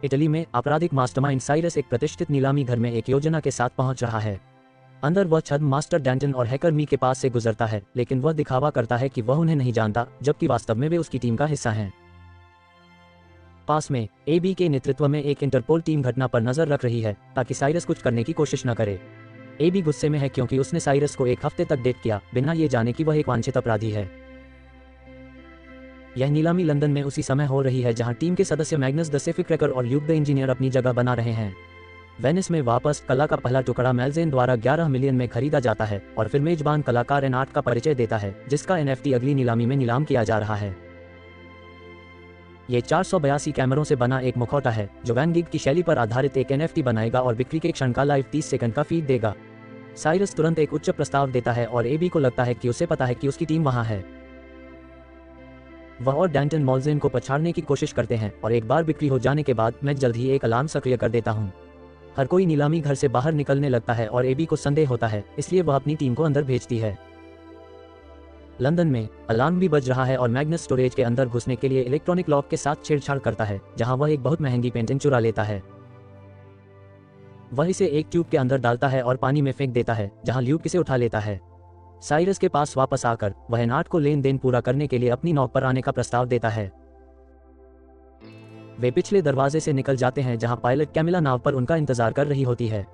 Italy में आपराधिक mastermind Cyrus एक प्रतिष्ठित नीलामी घर में एक योजना के साथ पहुंच रहा है। अंदर वह छद्म मास्टर डैंटन और हैकर मी के पास से गुजरता है, लेकिन वह दिखावा करता है कि वह उन्हें नहीं जानता, जबकि वास्तव में वे उसकी टीम का हिस्सा हैं। पास में एबी के नेतृत्व में एक इंटरपोल टीम घटना पर नजर रख रही है ताकि साइरस कुछ करने की कोशिश न करे। एबी गुस्से में है क्योंकि उसने साइरस को एक हफ्ते तक डेट किया बिना ये जाने कि वह एक वांछित अपराधी है। यह नीलामी लंदन में उसी समय हो रही है जहां टीम के सदस्य मैग्नस द सेफी क्रैकर और ल्यूक द इंजीनियर अपनी जगह बना रहे हैं। वेनिस में वापस कला का पहला टुकड़ा मेलजेन द्वारा 11 मिलियन में खरीदा जाता है और फिर मेजबान कलाकार एनआर्ट का परिचय देता है, जिसका एनएफटी अगली नीलामी में नीलाम किया जा रहा है। ये 482 कैमरों से बना एक मुखौटा है जो वैन गिग की शैली पर आधारित एक एनएफटी बनाएगा और बिक्री के क्षण का लाइव 30 सेकंड का फीड देगा। साइरस तुरंत एक उच्च प्रस्ताव देता है और एबी को लगता है कि उसे पता है कि उसकी टीम वहां है। वह और डैंटन मॉल्जेन को पछाड़ने की कोशिश करते हैं और एक बार बिक्री हो जाने के बाद मैं जल्द ही एक अलार्म सक्रिय कर देता हूं। हर कोई नीलामी घर से बाहर निकलने लगता है और एबी को संदेह होता है, इसलिए वह अपनी टीम को अंदर भेजती है। लंदन में अलार्म भी बज रहा है और मैग्नस स्टोरेज के अंदर घुसने के लिए इलेक्ट्रॉनिक लॉक के साथ छेड़छाड़ करता है, जहां वह एक बहुत महंगी पेंटिंग चुरा लेता है। वह इसे एक ट्यूब के अंदर डालता है और पानी में फेंक देता है, जहां ल्यूक इसे उठा लेता है। साइरस के पास वापस आकर वह एनआर्ट को लेन देन पूरा करने के लिए अपनी नौक पर आने का प्रस्ताव देता है। वे पिछले दरवाजे से निकल जाते हैं जहां पायलट कैमिला नाव पर उनका इंतजार कर रही होती है।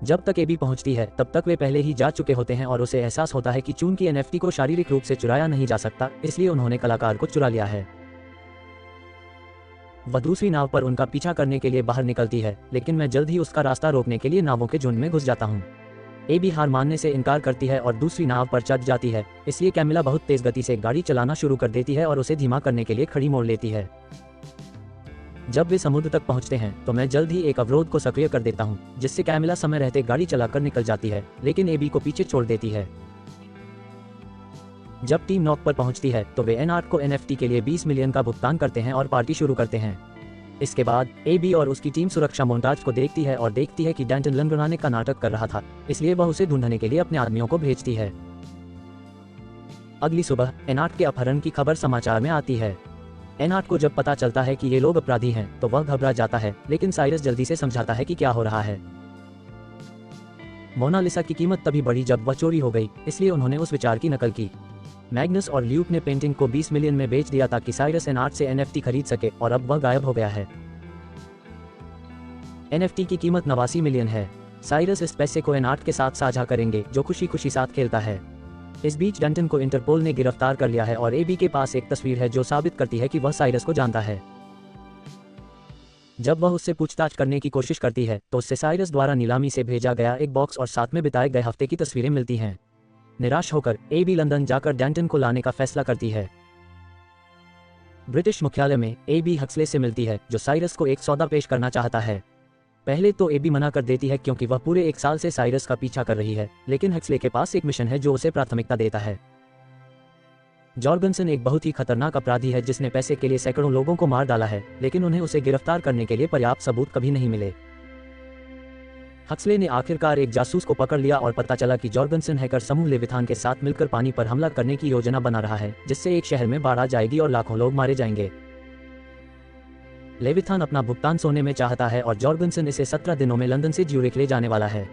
जब तक एबी पहुंचती है तब तक वे पहले ही जा चुके होते हैं और उसे एहसास होता है कि चूंकि एनएफटी को शारीरिक रूप से चुराया नहीं जा सकता, इसलिए उन्होंने कलाकार को चुरा लिया है। वह दूसरी नाव पर उनका पीछा करने के लिए बाहर निकलती है, लेकिन मैं जल्द ही उसका रास्ता रोकने के लिए नावों के झुंड में घुस जाता हूँ। एबी हार मानने से इनकार करती है और दूसरी नाव पर चढ़ जाती है, इसलिए कैमिला बहुत तेज गति से गाड़ी चलाना शुरू कर देती है और उसे धीमा करने के लिए खड़ी मोड़ लेती है। जब वे समुद्र तक पहुंचते हैं तो मैं जल्द ही एक अवरोध को सक्रिय कर देता हूं, जिससे कैमिला समय रहते गाड़ी चलाकर निकल जाती है, लेकिन एबी को पीछे छोड़ देती है। जब टीम नॉक पर पहुंचती है तो वे एनआर्ट को एनएफटी के लिए 20 मिलियन का भुगतान करते हैं और पार्टी शुरू करते हैं। इसके बाद एबी और उसकी टीम सुरक्षा मोन्टाज को देखती है और देखती है कि डैंटन लंगड़ाने का नाटक कर रहा था, इसलिए वह उसे ढूंढने के लिए अपने आदमियों को भेजती है। अगली सुबह एनआर्ट के अपहरण की खबर समाचार में आती है। एनआर्ट को जब पता चलता है कि ये लोग अपराधी हैं तो वह घबरा जाता है, लेकिन साइरस जल्दी से समझाता है कि क्या हो रहा है। मोनालिसा की कीमत तभी बढ़ी जब वह चोरी हो गई, इसलिए उन्होंने उस विचार की नकल की। मैग्नस और ल्यूक ने पेंटिंग को 20 मिलियन में बेच दिया ताकि साइरस एनआर्ट से एनएफटी खरीद सके, और अब वह गायब हो गया है। एनएफटी की कीमत 89 मिलियन है। साइरस इस पैसे को एनआर्ट के साथ साझा करेंगे, जो खुशी खुशी साथ खेलता है। इस बीच डैंटन को इंटरपोल ने गिरफ्तार कर लिया है और एबी के पास एक तस्वीर है जो साबित करती है कि वह साइरस को जानता है। जब वह उससे पूछताछ करने की कोशिश करती है तो उससे साइरस द्वारा नीलामी से भेजा गया एक बॉक्स और साथ में बिताए गए हफ्ते की तस्वीरें मिलती हैं। निराश होकर एबी लंदन जाकर डैंटन को लाने का फैसला करती है। ब्रिटिश मुख्यालय में एबी हक्सले से मिलती है, जो साइरस को एक सौदा पेश करना चाहता है। पहले तो एबी मना कर देती है क्योंकि वह पूरे 1 साल से साइरस का पीछा कर रही है, लेकिन हक्सले के पास एक मिशन है जो उसे प्राथमिकता देता है। जॉर्गनसन एक बहुत ही खतरनाक अपराधी है जिसने पैसे के लिए सैकड़ों लोगों को मार डाला है, लेकिन उन्हें उसे गिरफ्तार करने के लिए पर्याप्त सबूत कभी नहीं मिले। हक्सले ने आखिरकार एक जासूस को पकड़ लिया और पता चला कि जॉर्गनसन हैकर समूह लेविथान के साथ मिलकर पानी पर हमला करने की योजना बना रहा है, जिससे एक शहर में बाढ़ आ जाएगी और लाखों लोग मारे जाएंगे। लेविथान अपना भुगतान सोने में चाहता है और जॉर्गनसन इसे 17 दिनों में लंदन से ज्यूरिख ले जाने वाला है।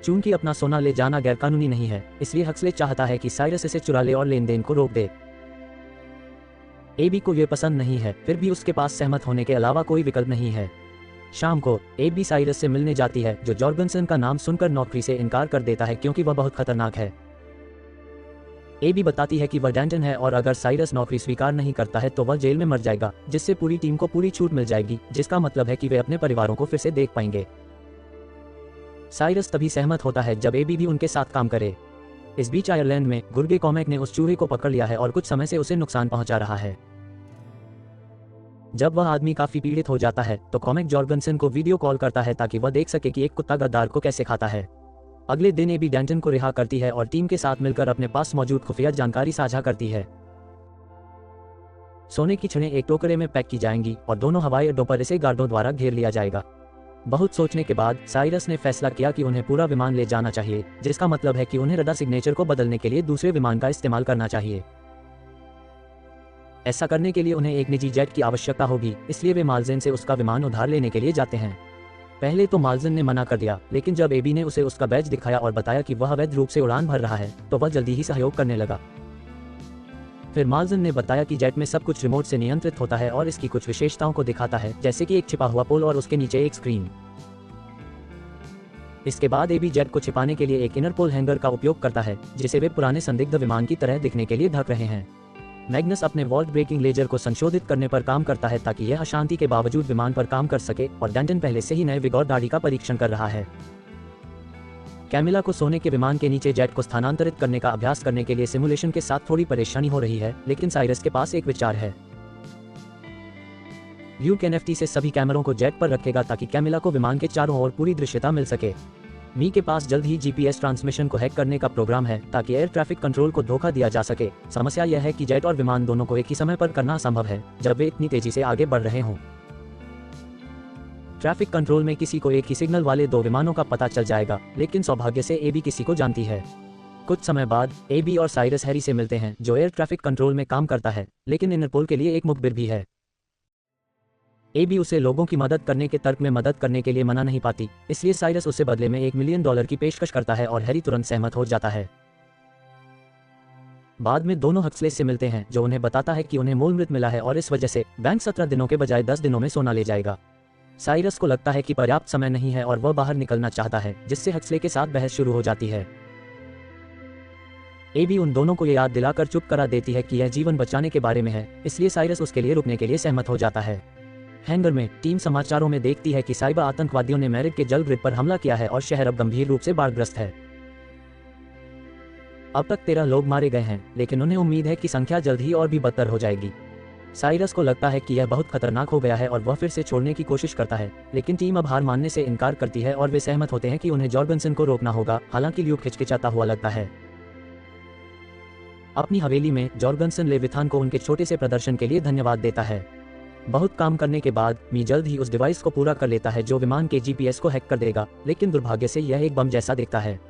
चूंकि अपना सोना ले जाना गैरकानूनी नहीं है, इसलिए हक्सले चाहता है कि साइरस इसे चुरा ले और लेन देन को रोक दे। एबी को यह पसंद नहीं है, फिर भी उसके पास सहमत होने के अलावा कोई विकल्प नहीं है। शाम को एबी साइरस से मिलने जाती है, जो जॉर्गनसन का नाम सुनकर नौकरी से इनकार कर देता है क्योंकि वह बहुत खतरनाक है। एबी बताती है कि वह डैंटन है और अगर साइरस नौकरी स्वीकार नहीं करता है तो वह जेल में मर जाएगा, जिससे पूरी टीम को पूरी छूट मिल जाएगी, जिसका मतलब है कि वे अपने परिवारों को फिर से देख पाएंगे। साइरस तभी सहमत होता है जब एबी भी उनके साथ काम करे। इस बीच आयरलैंड में गुर्गे कॉमेक ने उस चूहे को पकड़ लिया है और कुछ समय से उसे नुकसान पहुंचा रहा है। जब वह आदमी काफी पीड़ित हो जाता है तो कॉमेक जॉर्गनसन को वीडियो कॉल करता है ताकि वह देख सके कि एक कुत्ता गद्दार को कैसे खाता है। अगले दिन एबी डैंटन को रिहा करती है और टीम के साथ मिलकर अपने पास मौजूद खुफिया जानकारी साझा करती है। सोने की छड़ें एक टोकरे में पैक की जाएंगी और दोनों हवाई अड्डों पर इसे गार्डों द्वारा घेर लिया जाएगा। बहुत सोचने के बाद साइरस ने फैसला किया कि उन्हें पूरा विमान ले जाना चाहिए, जिसका मतलब है कि उन्हें रडार सिग्नेचर को बदलने के लिए दूसरे विमान का इस्तेमाल करना चाहिए। ऐसा करने के लिए उन्हें एक निजी जेट की आवश्यकता होगी, इसलिए वे माल्जेन से उसका विमान उधार लेने के लिए जाते हैं। पहले तो माल्जेन ने मना कर दिया, लेकिन जब एबी ने उसे उसका बैज दिखाया और बताया कि वह अवैध रूप से उड़ान भर रहा है, तो वह जल्दी ही सहयोग करने लगा। फिर माल्जेन ने बताया कि जेट में सब कुछ रिमोट से नियंत्रित होता है और इसकी कुछ विशेषताओं को दिखाता है, जैसे कि एक छिपा हुआ पोल और उसके नीचे एक स्क्रीन। इसके बाद एबी जेट को छिपाने के लिए एक इनर पोल हैंगर का उपयोग करता है, जिसे वे पुराने संदिग्ध विमान की तरह दिखने के लिए ढक रहे हैं। मैग्नस अपने वॉल्ट ब्रेकिंग लेजर को संशोधित करने पर काम करता है ताकि यह अशांति के बावजूद विमान पर काम कर सके, और डैंटन पहले से ही नए विग और दाढ़ी का परीक्षण कर रहा है। कैमिला को सोने के विमान के नीचे जेट को स्थानांतरित करने का अभ्यास करने के लिए सिमुलेशन के साथ थोड़ी परेशानी हो रही है, लेकिन साइरस के पास एक विचार है। ल्यूक एनएफटी से सभी कैमरों को जेट पर रखेगा ताकि कैमिला को विमान के चारों ओर पूरी दृश्यता मिल सके। मी के पास जल्द ही जीपीएस ट्रांसमिशन को हैक करने का प्रोग्राम है ताकि एयर ट्रैफिक कंट्रोल को धोखा दिया जा सके। समस्या यह है कि जेट और विमान दोनों को एक ही समय पर करना असंभव है, जब वे इतनी तेजी से आगे बढ़ रहे हों। ट्रैफिक कंट्रोल में किसी को एक ही सिग्नल वाले दो विमानों का पता चल जाएगा, लेकिन सौभाग्य से एबी किसी को जानती है। कुछ समय बाद एबी और साइरस हैरी से मिलते हैं, जो एयर ट्रैफिक कंट्रोल में काम करता है, लेकिन इंटरपोल के लिए एक मुखबिर भी है। एबी उसे लोगों की मदद करने के तर्क में मदद करने के लिए मना नहीं पाती, इसलिए साइरस उसे बदले में $1 मिलियन की पेशकश करता है और हैरी तुरंत सहमत हो जाता है। बाद में दोनों हक्सले से मिलते हैं, जो उन्हें बताता है कि उन्हें मूल मृत मिला है और इस वजह से बैंक 17 दिनों के बजाय 10 दिनों में सोना ले जाएगा। साइरस को लगता है कि पर्याप्त समय नहीं है और वह बाहर निकलना चाहता है, जिससे हक्सले के साथ बहस शुरू हो जाती है। एबी उन दोनों को यह याद दिलाकर चुप करा देती है कि यह जीवन बचाने के बारे में है, इसलिए साइरस उसके लिए रुकने के लिए सहमत हो जाता है। हैंगर में टीम समाचारों में देखती है कि साइबर आतंकवादियों ने मैरिड के जल ग्रिड पर हमला किया है और शहर अब गंभीर रूप से बाढ़ग्रस्त है। अब तक 13 लोग मारे गए हैं, लेकिन उन्हें उम्मीद है कि संख्या जल्द ही और भी बदतर हो जाएगी। साइरस को लगता है कि यह बहुत खतरनाक हो गया है और वह फिर से छोड़ने की कोशिश करता है, लेकिन टीम अब हार मानने से इनकार करती है और वे सहमत होते हैं कि उन्हें जॉर्गनसन को रोकना होगा। हालांकि ल्यूक हिचकिचाता हुआ लगता है। अपनी हवेली में जॉर्गनसन लेविथान को उनके छोटे से प्रदर्शन के लिए धन्यवाद देता है। बहुत काम करने के बाद मी जल्द ही उस डिवाइस को पूरा कर लेता है जो विमान के जीपीएस को हैक कर देगा, लेकिन दुर्भाग्य से यह एक बम जैसा दिखता है।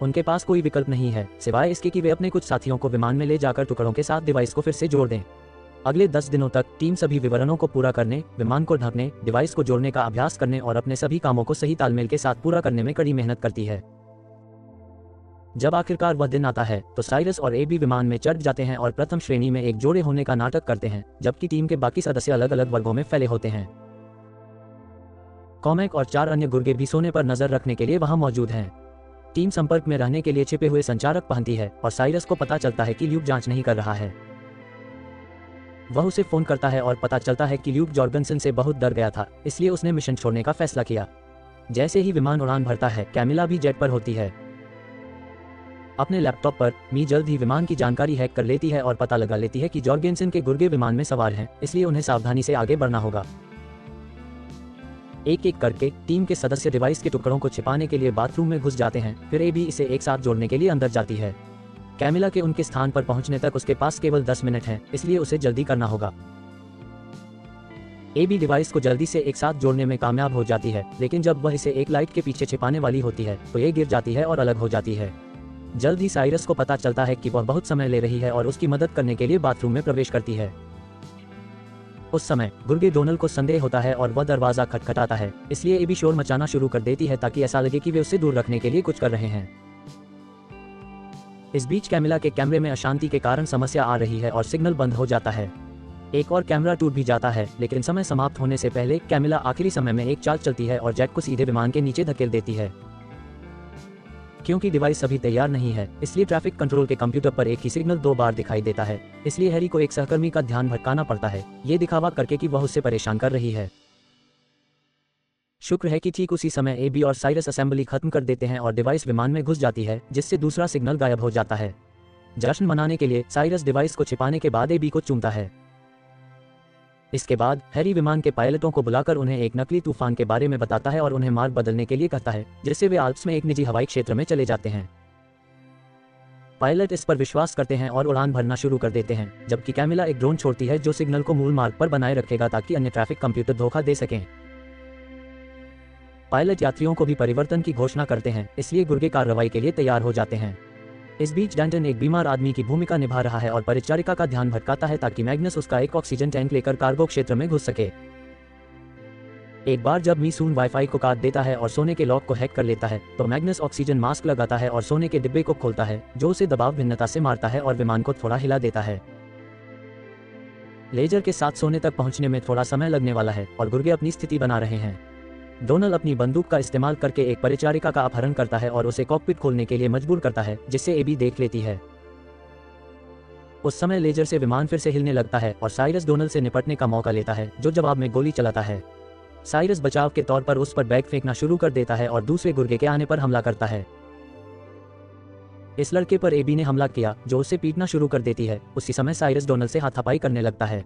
उनके पास कोई विकल्प नहीं है सिवाय इसके कि वे अपने कुछ साथियों को विमान में ले जाकर टुकड़ों के साथ डिवाइस को फिर से जोड़ दें। अगले 10 दिनों तक टीम सभी विवरणों को पूरा करने, विमान को ढकने, डिवाइस को जोड़ने का अभ्यास करने और अपने सभी कामों को सही तालमेल के साथ पूरा करने में कड़ी मेहनत करती है। जब आखिरकार वह दिन आता है तो साइरस और एबी विमान में चढ़ जाते हैं और प्रथम श्रेणी में एक जोड़े होने का नाटक करते हैं, जबकि टीम के बाकी सदस्य अलग अलग वर्गों में फैले होते हैं। कॉमेक और 4 अन्य गुर्गे भी सोने पर नजर रखने के लिए वहां मौजूद हैं। टीम संपर्क में रहने के लिए छिपे हुए संचारक पहनती है और साइरस को पता चलता है कि ल्यूक जांच नहीं कर रहा है। वह उसे फोन करता है और पता चलता है कि ल्यूक जॉर्गनसन से बहुत डर गया था, इसलिए उसने मिशन छोड़ने का फैसला किया। जैसे ही विमान उड़ान भरता है, कैमिला भी जेट पर होती है। अपने लैपटॉप पर मी जल्द ही विमान की जानकारी हैक कर लेती है और पता लगा लेती है कि जॉर्गेनसन के गुर्गे विमान में सवार हैं, इसलिए उन्हें सावधानी से आगे बढ़ना होगा। एक एक करके टीम के सदस्य डिवाइस के टुकड़ों को छिपाने के लिए बाथरूम में घुस जाते हैं, फिर एबी इसे एक साथ जोड़ने के लिए अंदर जाती है। कैमिला के उनके स्थान पर पहुंचने तक उसके पास केवल 10 मिनट हैं, इसलिए उसे जल्दी करना होगा। एबी डिवाइस को जल्दी से एक साथ जोड़ने में कामयाब हो जाती है, लेकिन जब वह इसे एक लाइट के पीछे छिपाने वाली होती है तो ये गिर जाती है और अलग हो जाती है। जल्द ही साइरस को पता चलता है कि वह बहुत समय ले रही है और उसकी मदद करने के लिए बाथरूम में प्रवेश करती है। उस समय गुर्गे डोनल को संदेह होता है और वह दरवाजा खटखटाता है, इसलिए एबी शोर मचाना शुरू कर देती है ताकि ऐसा लगे कि वे उससे दूर रखने के लिए कुछ कर रहे हैं। इस बीच कैमिला के कैमरे में अशांति के कारण समस्या आ रही है और सिग्नल बंद हो जाता है। एक और कैमरा टूट भी जाता है, लेकिन समय समाप्त होने से पहले कैमिला आखिरी समय में एक चाल चलती है और जेट को सीधे विमान के नीचे धकेल देती है। क्योंकि डिवाइस अभी तैयार नहीं है, इसलिए ट्रैफिक कंट्रोल के कंप्यूटर पर एक ही सिग्नल 2 बार दिखाई देता है, इसलिए हैरी को एक सहकर्मी का ध्यान भटकाना पड़ता है, ये दिखावा करके कि वह उससे परेशान कर रही है। शुक्र है कि ठीक उसी समय एबी और साइरस असेंबली खत्म कर देते हैं और डिवाइस विमान में घुस जाती है, जिससे दूसरा सिग्नल गायब हो जाता है। जश्न मनाने के लिए साइरस डिवाइस को छिपाने के बाद एबी को चूमता है। इसके बाद हैरी विमान के पायलटों को बुलाकर उन्हें एक नकली तूफान के बारे में बताता है और उन्हें मार्ग बदलने के लिए कहता है, जिससे वे आल्प्स में एक निजी हवाई क्षेत्र में चले जाते हैं। पायलट इस पर विश्वास करते हैं और उड़ान भरना शुरू कर देते हैं, जबकि कैमिला एक ड्रोन छोड़ती है जो सिग्नल को मूल मार्ग पर बनाए रखेगा ताकि अन्य ट्रैफिक कंप्यूटर धोखा दे सकें। पायलट यात्रियों को भी परिवर्तन की घोषणा करते हैं, इसलिए गुर्गे कार्रवाई के लिए तैयार हो जाते हैं। इस बीच डैंटन एक बीमार आदमी की भूमिका निभा रहा है और परिचारिका का ध्यान भटकाता है ताकि मैग्नस उसका एक ऑक्सीजन टैंक लेकर कार्गो क्षेत्र में घुस सके। एक बार जब मीसून वाईफाई को काट देता है और सोने के लॉक को हैक कर लेता है तो मैग्नस ऑक्सीजन मास्क लगाता है और सोने के डिब्बे को खोलता है, जो उसे दबाव भिन्नता से मारता है और विमान को थोड़ा हिला देता है। लेजर के साथ सोने तक पहुंचने में थोड़ा समय लगने वाला है और गुर्गे अपनी स्थिति बना रहे हैं। डोनल अपनी बंदूक का इस्तेमाल करके एक परिचारिका का अपहरण करता है और उसे कॉकपिट खोलने के लिए मजबूर करता है, जिससे एबी देख लेती है। उस समय लेजर से विमान फिर से हिलने लगता है और साइरस डोनल से निपटने का मौका लेता है, जो जवाब में गोली चलाता है। साइरस बचाव के तौर पर उस पर बैग फेंकना शुरू कर देता है और दूसरे गुर्गे के आने पर हमला करता है। इस लड़के पर एबी ने हमला किया, जो उसे पीटना शुरू कर देती है। उसी समय साइरस डोनल से हाथापाई करने लगता है।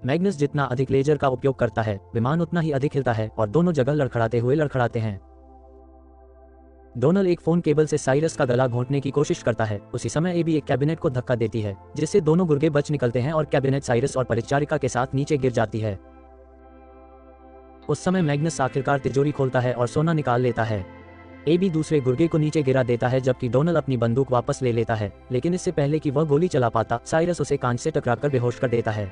मैग्नस जितना अधिक लेजर का उपयोग करता है, विमान उतना ही अधिक हिलता है और दोनों जगह लड़खड़ाते हैं। डोनल एक फोन केबल से साइरस का गला घोंटने की कोशिश करता है। उसी समय एबी एक कैबिनेट को धक्का देती है, जिससे दोनों गुर्गे बच निकलते हैं और कैबिनेट साइरस और परिचारिका के साथ नीचे गिर जाती है। उस समय मैग्नस आखिरकार तिजोरी खोलता है और सोना निकाल लेता है। एबी दूसरे गुर्गे को नीचे गिरा देता है, जबकि डोनल अपनी बंदूक वापस ले लेता है, लेकिन इससे पहले कि वह गोली चला पाता, साइरस उसे कांच से टकराकर बेहोश कर देता है।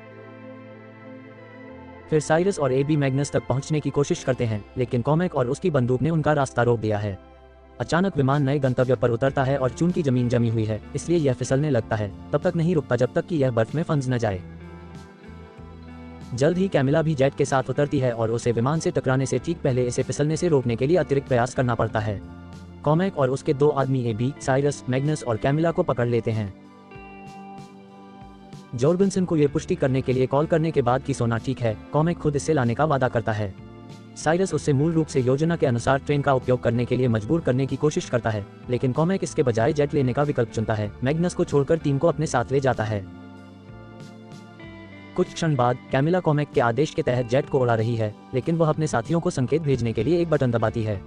फिर साइरस और एबी मैग्नस तक पहुंचने की कोशिश करते हैं, लेकिन कॉमेक और उसकी बंदूक ने उनका रास्ता रोक दिया है। अचानक विमान नए गंतव्य पर उतरता है और चून की जमीन जमी हुई है, इसलिए यह फिसलने लगता है। तब तक नहीं रुकता जब तक कि यह बर्फ में फंस न जाए। जल्द ही कैमिला भी जेट के साथ उतरती है और उसे विमान से टकराने से ठीक पहले इसे फिसलने से रोकने के लिए अतिरिक्त प्रयास करना पड़ता है। कॉमेक और उसके दो आदमी एबी, साइरस, मैग्नस और कैमिला को पकड़ लेते हैं। जॉर्गनसन को यह पुष्टि करने के लिए कॉल करने के बाद कि सोना ठीक है, कॉमेक खुद इसे लाने का वादा करता है। साइरस उससे मूल रूप से योजना के अनुसार ट्रेन का उपयोग करने के लिए मजबूर करने की कोशिश करता है, लेकिन कॉमेक इसके बजाय जेट लेने का विकल्प चुनता है। मैग्नस को छोड़कर टीम को अपने साथ ले जाता है। कुछ क्षण बाद कैमिला कॉमेक के आदेश के तहत जेट को उड़ा रही है, लेकिन वह अपने साथियों को संकेत भेजने के लिए एक बटन दबाती है।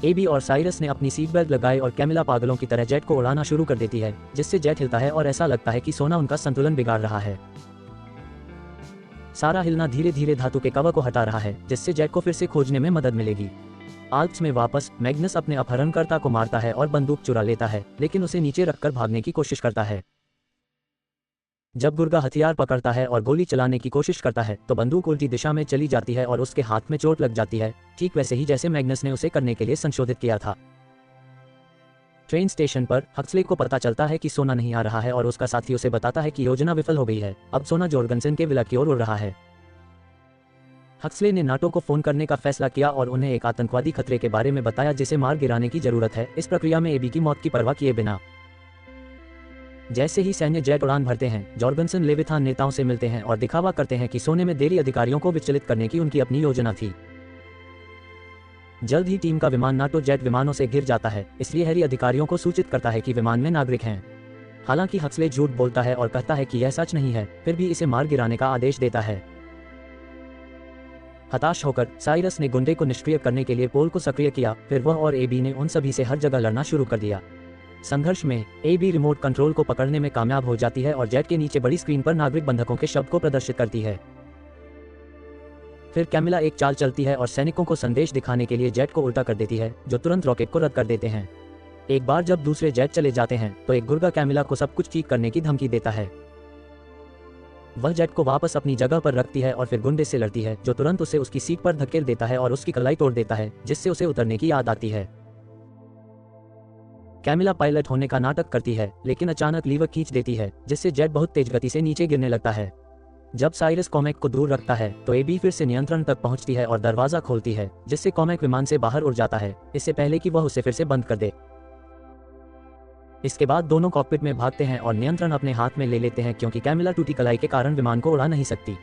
एबी और साइरस ने अपनी सीट बेल्ट लगाई और कैमिला पागलों की तरह जेट को उड़ाना शुरू कर देती है, जिससे जेट हिलता है और ऐसा लगता है कि सोना उनका संतुलन बिगाड़ रहा है। सारा हिलना धीरे धीरे धातु के कवर को हटा रहा है, जिससे जेट को फिर से खोजने में मदद मिलेगी। आल्प्स में वापस मैग्नस अपने अपहरणकर्ता को मारता है और बंदूक चुरा लेता है, लेकिन उसे नीचे रखकर भागने की कोशिश करता है। जब गुर्गा हथियार पकड़ता है और गोली चलाने की कोशिश करता है तो बंदूक उल्टी दिशा में चली जाती है और उसके हाथ में चोट लग जाती है, ठीक वैसे ही जैसे मैग्नस ने उसे करने के लिए संशोधित किया था। ट्रेन स्टेशन पर हक्सले को पता चलता है कि सोना नहीं आ रहा है और उसका साथी उसे बताता है कि योजना विफल हो गई है। अब सोना जॉर्गनसन के विला की ओर उड़ रहा है। हक्सले ने नाटो को फोन करने का फैसला किया और उन्हें एक आतंकवादी खतरे के बारे में बताया जिसे मार गिराने की जरूरत है। इस प्रक्रिया में एबी की मौत की परवाह किए बिना जैसे ही सैन्य जेट उड़ान भरते हैं, जॉर्गनसन लेविथान नेताओं से मिलते हैं और दिखावा करते हैं कि सोने में देरी अधिकारियों को विचलित करने की उनकी अपनी योजना थी। जल्द ही टीम का विमान नाटो जेट विमानों से घिर जाता है, इसलिए हैरी अधिकारियों को सूचित करता है कि विमान में नागरिक हैं। हालांकि हक्सले झूठ बोलता है और कहता है कि यह सच नहीं है, फिर भी इसे मार गिराने का आदेश देता है। हताश होकर साइरस ने गुंडे को निष्क्रिय करने के लिए पोल को सक्रिय किया। फिर वह और एबी ने उन सभी से हर जगह लड़ना शुरू कर दिया। संघर्ष में एबी रिमोट कंट्रोल को पकड़ने में कामयाब हो जाती है और जेट के नीचे बड़ी स्क्रीन पर नागरिक बंधकों के शब्द को प्रदर्शित करती है। फिर कैमिला एक चाल चलती है और सैनिकों को संदेश दिखाने के लिए जेट को उल्टा कर देती है, जो तुरंत रॉकेट को रद्द कर देते हैं। एक बार जब दूसरे जेट चले जाते हैं तो एक गुर्गा कैमिला को सब कुछ ठीक करने की धमकी देता है। वह जेट को वापस अपनी जगह पर रखती है और फिर गुंडे से लड़ती है, जो तुरंत उसे उसकी सीट पर धकेल देता है और उसकी कलाई तोड़ देता है, जिससे उसे उतरने की याद आती है। कैमिला पायलट होने का नाटक करती है, लेकिन अचानक लीवर खींच देती है, जिससे जेट बहुत तेज गति से नीचे गिरने लगता है। जब साइरस कॉमेक को दूर रखता है तो एबी फिर से नियंत्रण तक पहुंचती है और दरवाजा खोलती है, जिससे कॉमेक विमान से बाहर उड़ जाता है, इससे पहले कि वह उसे फिर से बंद कर दे। इसके बाद दोनों कॉकपिट में भागते हैं और नियंत्रण अपने हाथ में ले लेते हैं, क्योंकि कैमिला टूटी कलाई के कारण विमान को उड़ा नहीं सकती।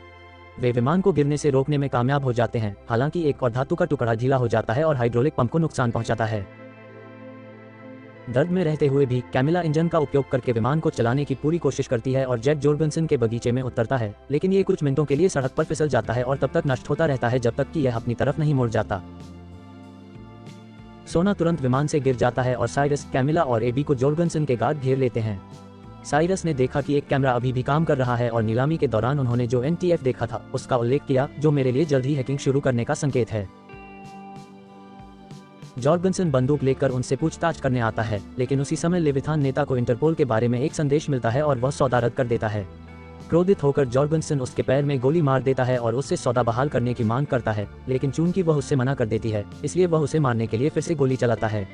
वे विमान को गिरने से रोकने में कामयाब हो जाते हैं। हालांकि एक और धातु का टुकड़ा ढीला हो जाता है और हाइड्रोलिक पंप को नुकसान पहुंचाता है। दर्द में रहते हुए भी कैमिला इंजन का उपयोग करके विमान को चलाने की पूरी कोशिश करती है और जेट जॉर्गनसन के बगीचे में उतरता है, लेकिन ये कुछ मिनटों के लिए सड़क पर फिसल जाता है और तब तक नष्ट होता रहता है जब तक कि यह अपनी तरफ नहीं मुड़ जाता। सोना तुरंत विमान से गिर जाता है और साइरस, कैमिला और एबी को जॉर्गनसन के गार्ड घेर लेते हैं। साइरस ने देखा कि एक कैमरा अभी भी काम कर रहा है और नीलामी के दौरान उन्होंने जो NTF देखा था उसका उल्लेख किया, जो मेरे लिए जल्द ही हैकिंग शुरू करने का संकेत है। जॉर्गनसन बंदूक लेकर उनसे पूछताछ करने आता है, लेकिन उसी समय लेविथान नेता को इंटरपोल के बारे में एक संदेश मिलता है और वह सौदा रद्द कर देता है। क्रोधित होकर जॉर्गनसन उसके पैर में गोली मार देता है और उससे सौदा बहाल करने की मांग करता है, लेकिन चूंकि वह उससे मना कर देती है, इसलिए वह उसे मारने के लिए फिर से गोली चलाता है।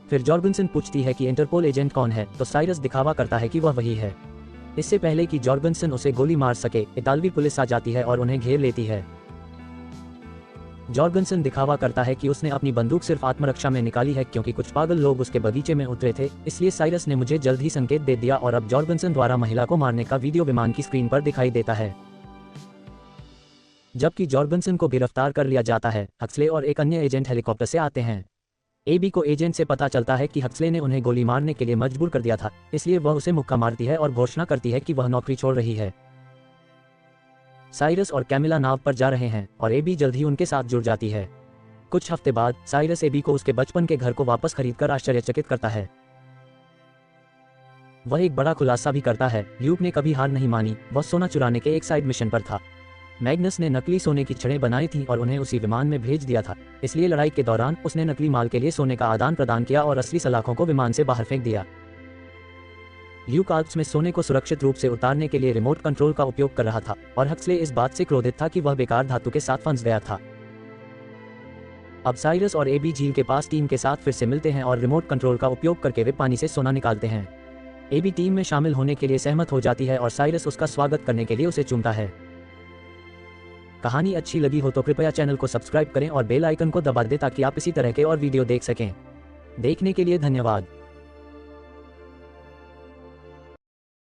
फिर जॉर्गनसन पूछती है कि इंटरपोल एजेंट कौन है, तो साइरस दिखावा करता है कि वह वही है। इससे पहले कि जॉर्गनसन उसे गोली मार सके, इतालवी पुलिस आ जाती है और उन्हें घेर लेती है। जॉर्गनसन दिखावा करता है कि उसने अपनी बंदूक सिर्फ आत्मरक्षा में निकाली है, क्योंकि कुछ पागल लोग उसके बगीचे में उतरे थे, इसलिए साइरस ने मुझे जल्द ही संकेत दे दिया और अब जॉर्गनसन द्वारा महिला को मारने का वीडियो विमान की स्क्रीन पर दिखाई देता है। जबकि जॉर्गनसन को गिरफ्तार कर लिया जाता है, हक्सले और एक अन्य एजेंट हेलीकॉप्टर से आते हैं। एबी को एजेंट से पता चलता है कि हक्सले ने उन्हें गोली मारने के लिए मजबूर कर दिया था, इसलिए वह उसे मुक्का मारती है और घोषणा करती है कि वह नौकरी छोड़ रही है। साइरस और कैमिला नाव पर जा रहे हैं और एबी जल्द ही उनके साथ जुड़ जाती है। कुछ हफ्ते बाद साइरस एबी को उसके बचपन के घर को वापस खरीदकर आश्चर्यचकित करता है। वह एक बड़ा खुलासा भी करता है, ल्यूक ने कभी हार नहीं मानी, वह सोना चुराने के एक साइड मिशन पर था। मैग्नस ने नकली सोने की छड़ें बनाई थी और उन्हें उसी विमान में भेज दिया था, इसलिए लड़ाई के दौरान उसने नकली माल के लिए सोने का आदान प्रदान किया और असली सलाखों को विमान से बाहर फेंक दिया। ल्यूक आल्प्स में सोने को सुरक्षित रूप से उतारने के लिए रिमोट कंट्रोल का उपयोग कर रहा था और हक्सले इस बात से क्रोधित था कि वह बेकार धातु के साथ फंस गया था। अब साइरस और एबी झील के पास टीम के साथ फिर से मिलते हैं और रिमोट कंट्रोल का उपयोग करके वे पानी से सोना निकालते हैं। एबी टीम में शामिल होने के लिए सहमत हो जाती है और साइरस उसका स्वागत करने के लिए उसे चूमता है। कहानी अच्छी लगी हो तो कृपया चैनल को सब्सक्राइब करें और बेल आइकन को दबा दें ताकि आप इसी तरह के और वीडियो देख सकें। देखने के लिए धन्यवाद।